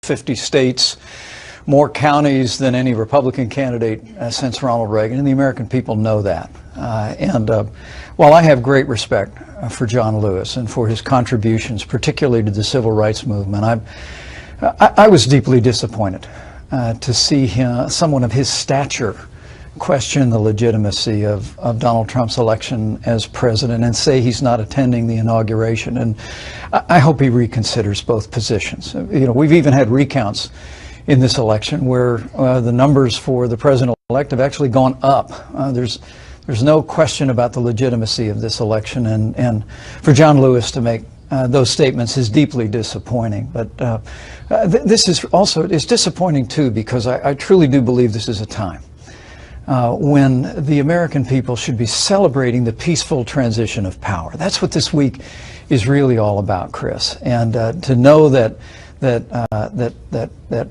50 states, more counties than any Republican candidate since Ronald Reagan, and the American people know that. While I have great respect for John Lewis and for his contributions, particularly to the civil rights movement, I was deeply disappointed to see someone of his stature question the legitimacy of Donald Trump's election as president and say he's not attending the inauguration. And I hope he reconsiders both positions. You know, we've even had recounts in this election where the numbers for the president-elect have actually gone up. There's no question about the legitimacy of this election, and for John Lewis to make those statements is deeply disappointing. But this is also, it's disappointing too, because I truly do believe this is a time when the American people should be celebrating the peaceful transition of power. That's what this week is really all about, Chris. And to know that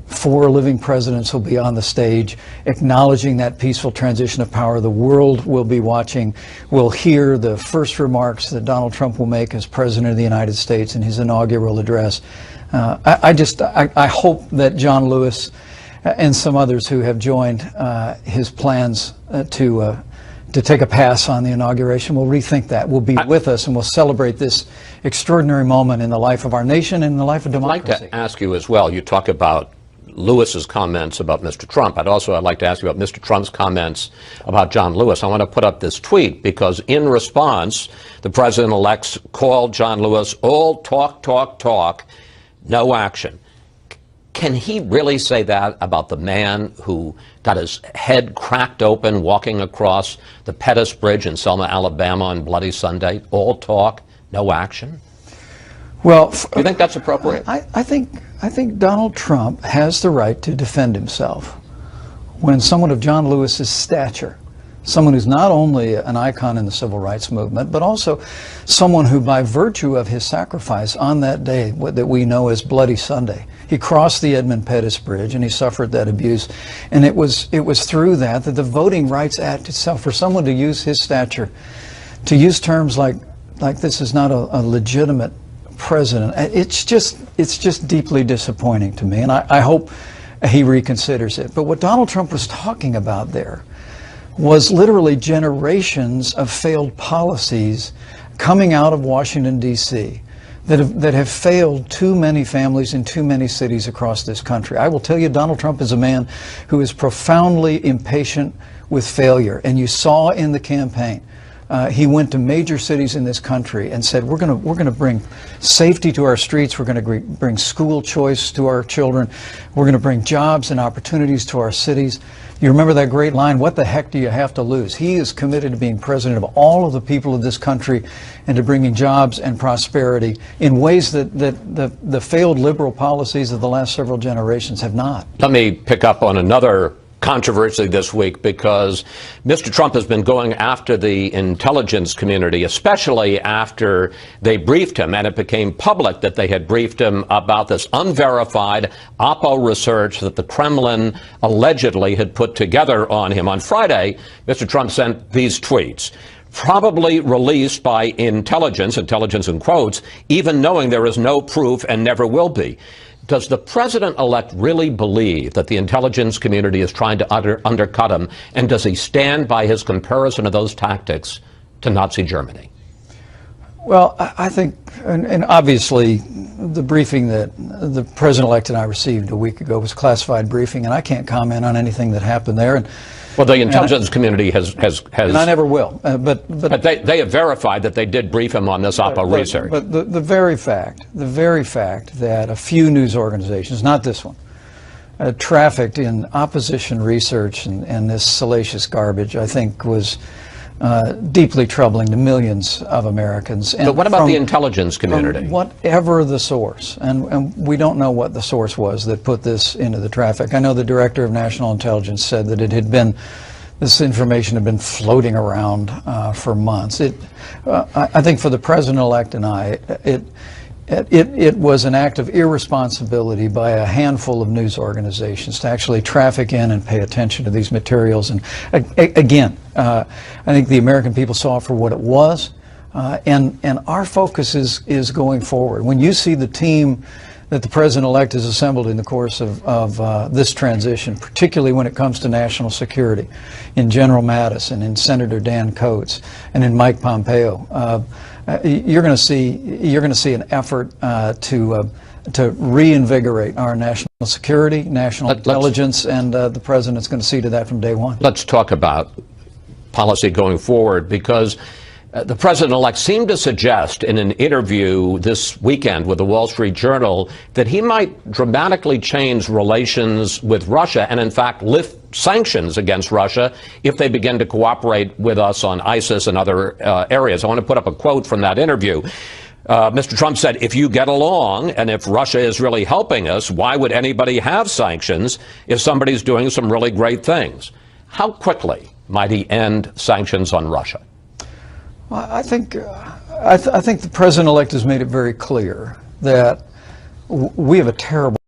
four living presidents will be on the stage acknowledging that peaceful transition of power. The world will be watching, will hear the first remarks that Donald Trump will make as President of the United States in his inaugural address. I hope that John Lewis and some others who have joined his plans to take a pass on the inauguration will rethink that, will be with us, and will celebrate this extraordinary moment in the life of our nation and in the life of democracy. I'd like to ask you as well, you talk about Lewis's comments about Mr. Trump. I'd like to ask you about Mr. Trump's comments about John Lewis. I want to put up this tweet because in response, the president-elect called John Lewis all talk, talk, talk, no action. Can he really say that about the man who got his head cracked open walking across the Pettus Bridge in Selma, Alabama on Bloody Sunday? All talk, no action? Well, do you think that's appropriate? I think Donald Trump has the right to defend himself when someone of John Lewis's stature, someone who's not only an icon in the civil rights movement, but also someone who, by virtue of his sacrifice on that day that we know as Bloody Sunday, he crossed the Edmund Pettus Bridge and he suffered that abuse. And it was through that the Voting Rights Act itself, for someone to use his stature, to use terms like this is not a legitimate president, it's just deeply disappointing to me. And I hope he reconsiders it. But what Donald Trump was talking about there was literally generations of failed policies coming out of Washington, D.C. that have failed too many families in too many cities across this country. I will tell you, Donald Trump is a man who is profoundly impatient with failure. And you saw in the campaign, he went to major cities in this country and said, we're going to bring safety to our streets. We're going to bring school choice to our children. We're going to bring jobs and opportunities to our cities. You remember that great line, what the heck do you have to lose? He is committed to being president of all of the people of this country and to bringing jobs and prosperity in ways that the failed liberal policies of the last several generations have not. Let me pick up on another controversy this week, because Mr. Trump has been going after the intelligence community, especially after they briefed him, and it became public that they had briefed him about this unverified Oppo research that the Kremlin allegedly had put together on him. On Friday, Mr. Trump sent these tweets, probably released by intelligence in quotes, even knowing there is no proof and never will be. Does the president-elect really believe that the intelligence community is trying to undercut him, and does he stand by his comparison of those tactics to Nazi Germany? Well, I think, and obviously, the briefing that the president-elect and I received a week ago was a classified briefing, and I can't comment on anything that happened there. Well, the intelligence community has and I never will. But they have verified that they did brief him on this Oppo research. But the very fact that a few news organizations, not this one, trafficked in opposition research and this salacious garbage, I think was deeply troubling to millions of Americans. And but what about the intelligence community? Whatever the source, and we don't know what the source was that put this into the traffic. I know the Director of National Intelligence said that this information had been floating around for months. I think for the president-elect and I, it was an act of irresponsibility by a handful of news organizations to actually traffic in and pay attention to these materials. And again, I think the American people saw it for what it was, and our focus is going forward. When you see the team that the President-elect has assembled in the course of this transition, particularly when it comes to national security, in General Mattis and in Senator Dan Coats and in Mike Pompeo. You're going to see an effort to reinvigorate our national security, national intelligence, and the President's going to see to that from day one. Let's talk about policy going forward, because the President-elect seemed to suggest in an interview this weekend with the Wall Street Journal that he might dramatically change relations with Russia and, in fact, lift sanctions against Russia if they begin to cooperate with us on ISIS and other areas. I want to put up a quote from that interview. Mr. Trump said, if you get along and if Russia is really helping us, why would anybody have sanctions if somebody's doing some really great things? How quickly might he end sanctions on Russia? Well, I think the President-elect has made it very clear that we have a terrible